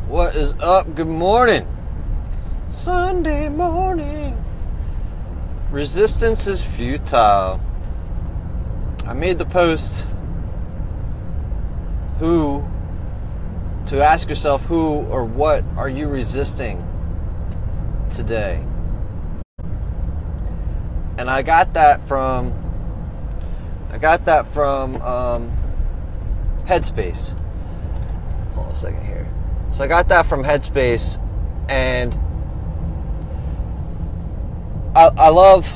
What is up? Good morning. Sunday morning. Resistance is futile. I made the post to ask yourself who or what are you resisting today? And I got that from Headspace. Hold on a second here. So I got that from Headspace, and I love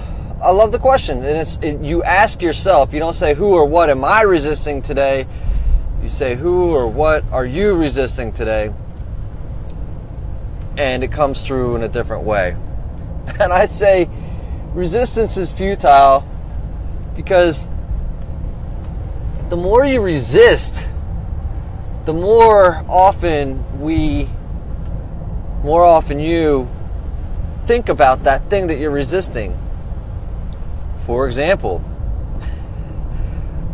the question. And you ask yourself. You don't say who or what am I resisting today. You say who or what are you resisting today, and it comes through in a different way. And I say resistance is futile because the more you resist, the more often you think about that thing that you're resisting. For example,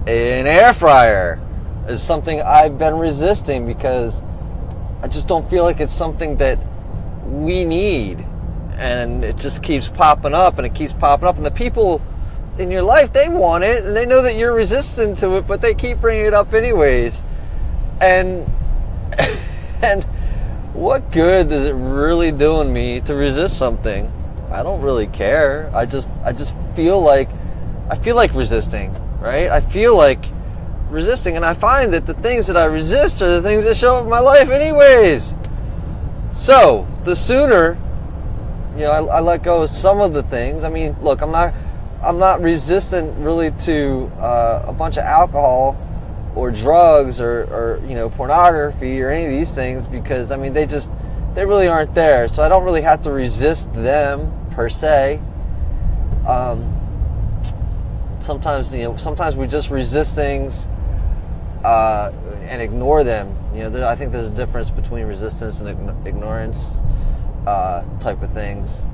an air fryer is something I've been resisting because I just don't feel like it's something that we need. And it just keeps popping up and it keeps popping up. And the people in your life, they want it and they know that you're resistant to it, but they keep bringing it up anyways. And what good is it really doing me to resist something? I don't really care. I just feel like resisting, right? I feel like resisting, and I find that the things that I resist are the things that show up in my life anyways. So the sooner, I let go of some of the things. I mean, look, I'm not resistant really to a bunch of alcohol or drugs or pornography or any of these things, because I mean they really aren't there, so I don't really have to resist them per se. Sometimes we just resist things and ignore them. I think there's a difference between resistance and ignorance type of things.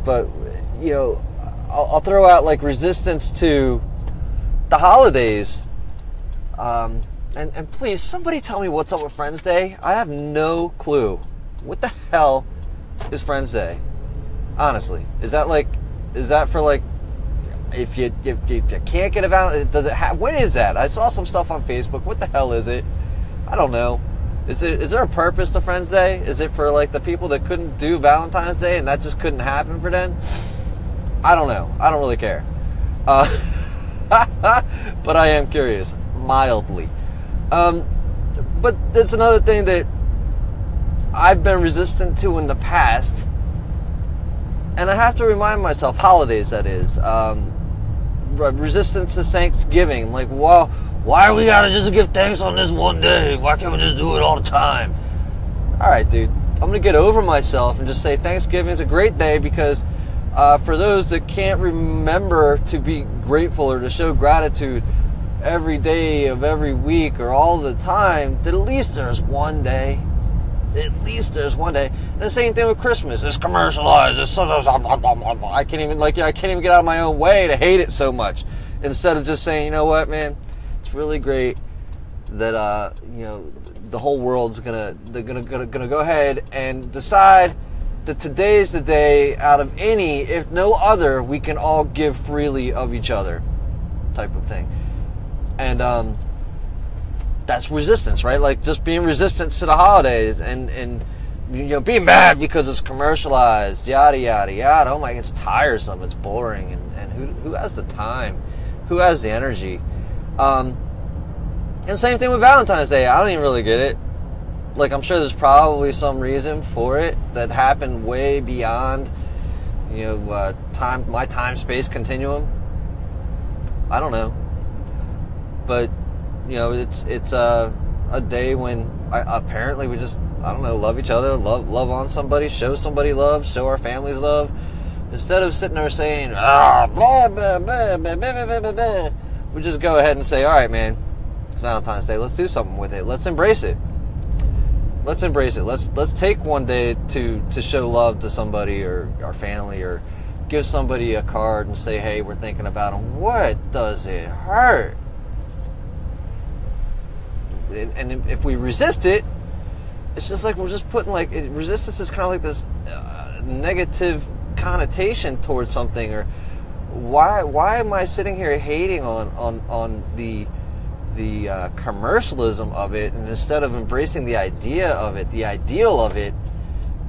But I'll throw out like resistance to the holidays. And please, somebody tell me what's up with Friends Day. I have no clue. What the hell is Friends Day? Honestly, is that for like if you can't get a Valentine? Does it have? When is that? I saw some stuff on Facebook. What the hell is it? I don't know. Is there a purpose to Friends Day? Is it for like the people that couldn't do Valentine's Day and that just couldn't happen for them? I don't know. I don't really care. But I am curious, mildly. But there's another thing that I've been resistant to in the past, and I have to remind myself, holidays that is, resistance to Thanksgiving. Like, well, why we gotta just give thanks on this one day? Why can't we just do it all the time? Alright, dude, I'm gonna get over myself and just say Thanksgiving is a great day because for those that can't remember to be grateful or to show gratitude every day of every week or all the time, that at least there's one day. At least there's one day. And the same thing with Christmas. It's commercialized. I can't even get out of my own way to hate it so much. Instead of just saying, you know what, man, it's really great that the whole world's gonna go ahead and decide that today's the day out of any, if no other, we can all give freely of each other, type of thing. And that's resistance, right? Like just being resistant to the holidays and being mad because it's commercialized, yada yada yada. Oh my, it's tiresome, it's boring, and who has the time? Who has the energy? And same thing with Valentine's Day. I don't even really get it. Like, I'm sure there's probably some reason for it that happened way beyond my time-space continuum. I don't know. But, it's a day when apparently we just, I don't know, love each other, love on somebody, show somebody love, show our families love. Instead of sitting there saying, blah, blah, blah, blah, blah, blah, blah, blah, we just go ahead and say, all right, man, it's Valentine's Day. Let's do something with it. Let's embrace it. Let's embrace it. Let's take one day to show love to somebody or our family, or give somebody a card and say, hey, we're thinking about them. What does it hurt? And if we resist it, it's just like we're just putting like resistance is kind of like this negative connotation towards something. Or why am I sitting here hating on the commercialism of it, and instead of embracing the idea of it, the ideal of it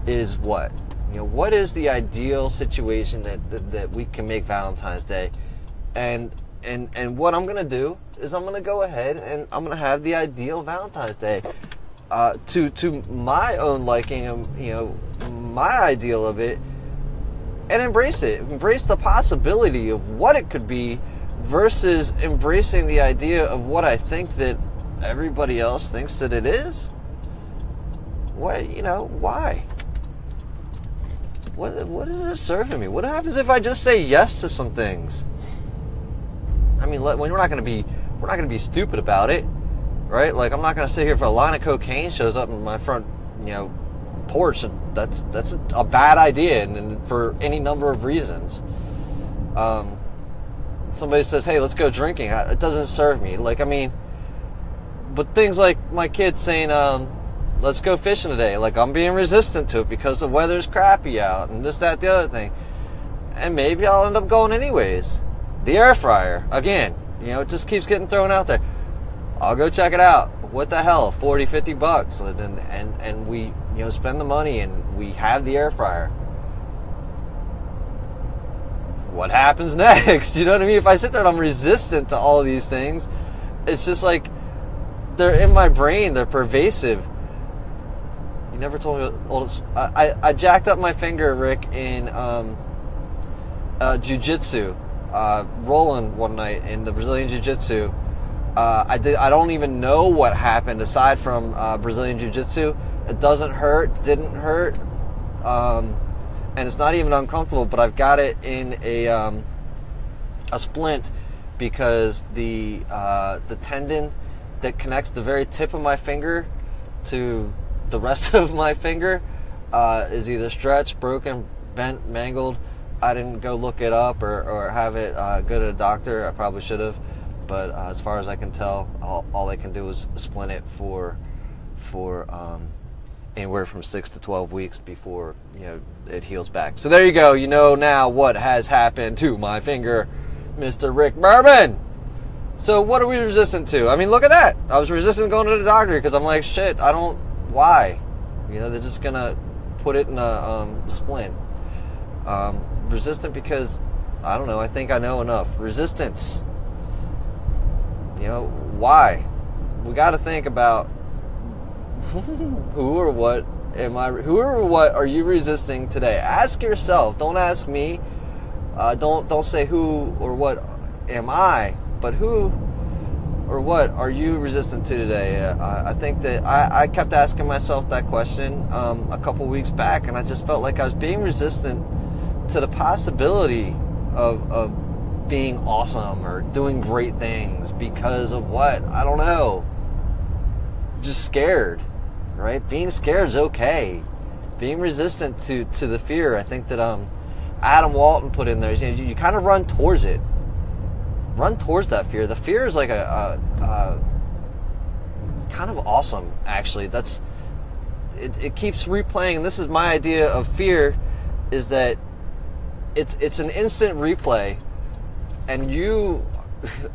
is what? What is the ideal situation that we can make Valentine's Day? And what I'm gonna do is I'm gonna go ahead and I'm gonna have the ideal Valentine's Day to my own liking, my ideal of it, and embrace it. Embrace the possibility of what it could be versus embracing the idea of what I think that everybody else thinks that it is. Why? What is this serving me? What happens if I just say yes to some things? I mean, we're not going to be stupid about it, right? Like, I'm not going to sit here if a line of cocaine shows up in my front, porch. That's a bad idea, and for any number of reasons. Somebody says, "Hey, let's go drinking." It doesn't serve me. But things like my kids saying, "Let's go fishing today." Like, I'm being resistant to it because the weather's crappy out and this, that, the other thing. And maybe I'll end up going anyways. The air fryer, again, it just keeps getting thrown out there. I'll go check it out. What the hell, $40-50, and we, spend the money and we have the air fryer. What happens next? You know what I mean? If I sit there and I'm resistant to all of these things, it's just like they're in my brain. They're pervasive. You never told me. I jacked up my finger, Rick, in jiu-jitsu. Rolling one night in the Brazilian jiu-jitsu. I don't even know what happened aside from Brazilian jiu-jitsu. It doesn't hurt, didn't hurt, and it's not even uncomfortable. But I've got it in a splint because the tendon that connects the very tip of my finger to the rest of my finger is either stretched, broken, bent, mangled. I didn't go look it up or have it go to the doctor. I probably should have, but as far as I can tell, all they can do is splint it for anywhere from 6 to 12 weeks before it heals back. So there you go. You know now what has happened to my finger, Mr. Rick Bourbon. So what are we resistant to? I mean, look at that. I was resistant going to the doctor because I'm like, shit. Why? They're just gonna put it in a splint. Resistant because, I don't know, I think I know enough. Resistance. Why? We got to think about who or what are you resisting today? Ask yourself. Don't ask me. Don't say who or what am I, but who or what are you resistant to today? I think that I kept asking myself that question a couple weeks back, and I just felt like I was being resistant to the possibility of being awesome or doing great things because of what? I don't know. Just scared, right? Being scared is okay. Being resistant to the fear, I think that Adam Walton put in there. You kind of run towards it. Run towards that fear. The fear is like a kind of awesome, actually. It keeps replaying. This is my idea of fear, is that it's an instant replay, and you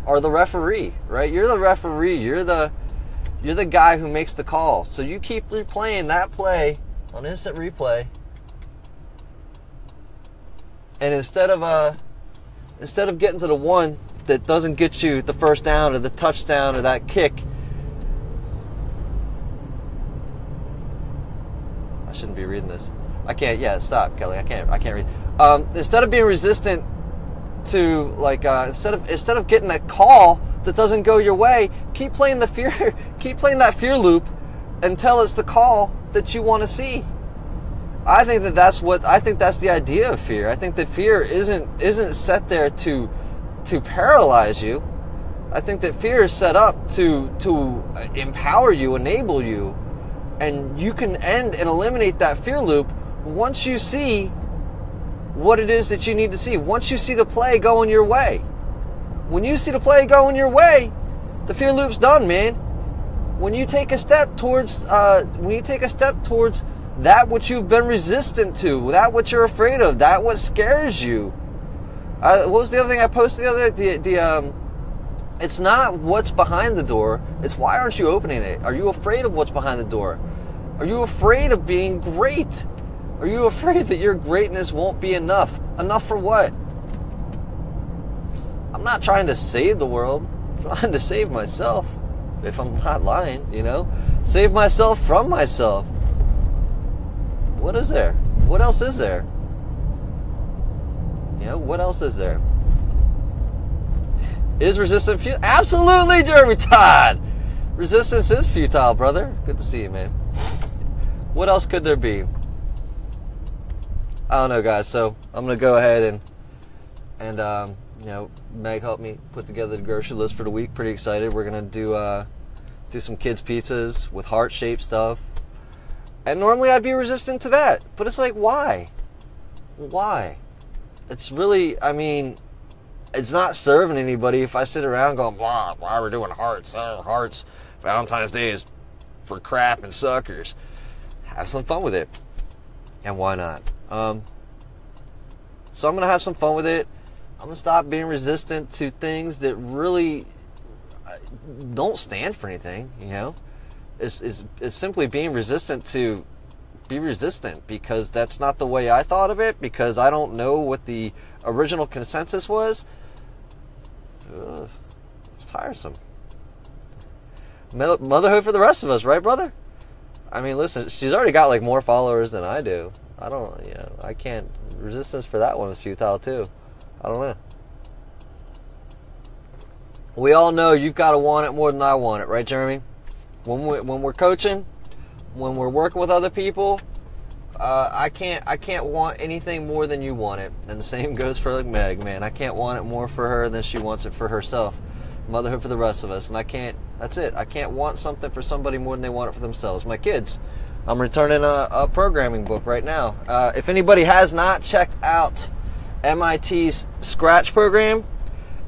are the referee, right? You're the referee. You're the guy who makes the call. So you keep replaying that play on instant replay, and instead of getting to the one that doesn't get you the first down or the touchdown or that kick, I shouldn't be reading this. I can't. Yeah, stop, Kelly. I can't read. Instead of being resistant to instead of getting that call that doesn't go your way, keep playing the fear. Keep playing that fear loop until it's the call that you want to see. I think that's the idea of fear. I think that fear isn't set there to paralyze you. I think that fear is set up to empower you, enable you, and you can end and eliminate that fear loop once you see what it is that you need to see. Once you see the play going your way. When you see the play going your way, the fear loop's done, man. when you take a step towards that which you've been resistant to, that which you're afraid of, that what scares you. What was the other thing I posted the other day? It's not what's behind the door. It's why aren't you opening it? Are you afraid of what's behind the door? Are you afraid of being great? Are you afraid that your greatness won't be enough? Enough for what? I'm not trying to save the world. I'm trying to save myself. If I'm not lying, Save myself from myself. What is there? What else is there? What else is there? Is resistance futile? Absolutely, Jeremy Todd! Resistance is futile, brother. Good to see you, man. What else could there be? I don't know, guys. So I'm going to go ahead and Meg helped me put together the grocery list for the week. Pretty excited. We're going to do some kids' pizzas with heart-shaped stuff. And normally I'd be resistant to that. But it's like, why? Why? It's really, it's not serving anybody if I sit around going, why are we doing hearts? Hearts. Valentine's Day is for crap and suckers. Have some fun with it. And why not? So I'm going to have some fun with it. I'm going to stop being resistant to things that really don't stand for anything, It's simply being resistant to be resistant, because that's not the way I thought of it, because I don't know what the original consensus was. It's tiresome. Motherhood for the rest of us, right, brother? Listen, she's already got more followers than I do. I can't. Resistance for that one is futile too. I don't know. We all know you've got to want it more than I want it, right, Jeremy? When we're coaching, when we're working with other people, I can't want anything more than you want it. And the same goes for Meg, man. I can't want it more for her than she wants it for herself. Motherhood for the rest of us. And that's it. I can't want something for somebody more than they want it for themselves. My kids. I'm returning a programming book right now. If anybody has not checked out MIT's Scratch program,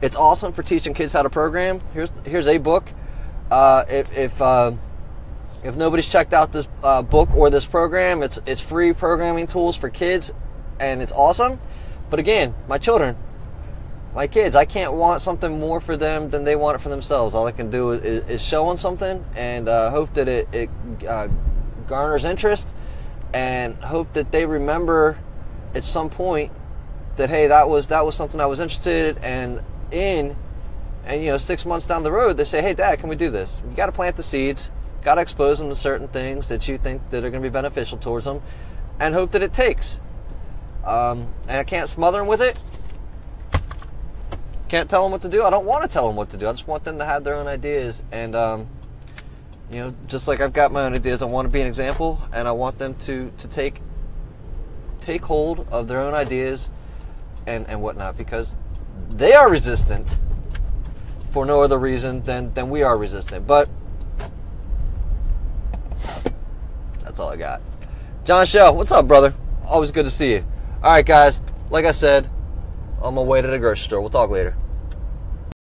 it's awesome for teaching kids how to program. Here's a book. If nobody's checked out this book or this program, it's free programming tools for kids, and it's awesome. But again, my kids, I can't want something more for them than they want it for themselves. All I can do is show them something and hope that it garners interest, and hope that they remember at some point that, hey, that was something I was interested in, and 6 months down the road they say, hey, Dad, can we do this? You got to plant the seeds, got to expose them to certain things that you think that are going to be beneficial towards them, and hope that it takes. And I can't smother them with it. Can't tell them what to do. I don't want to tell them what to do. I just want them to have their own ideas, and just like I've got my own ideas, I want to be an example, and I want them to take hold of their own ideas and whatnot, because they are resistant for no other reason than we are resistant. But that's all I got. John Shell, what's up, brother? Always good to see you. All right, guys, like I said, on my way to the grocery store. We'll talk later.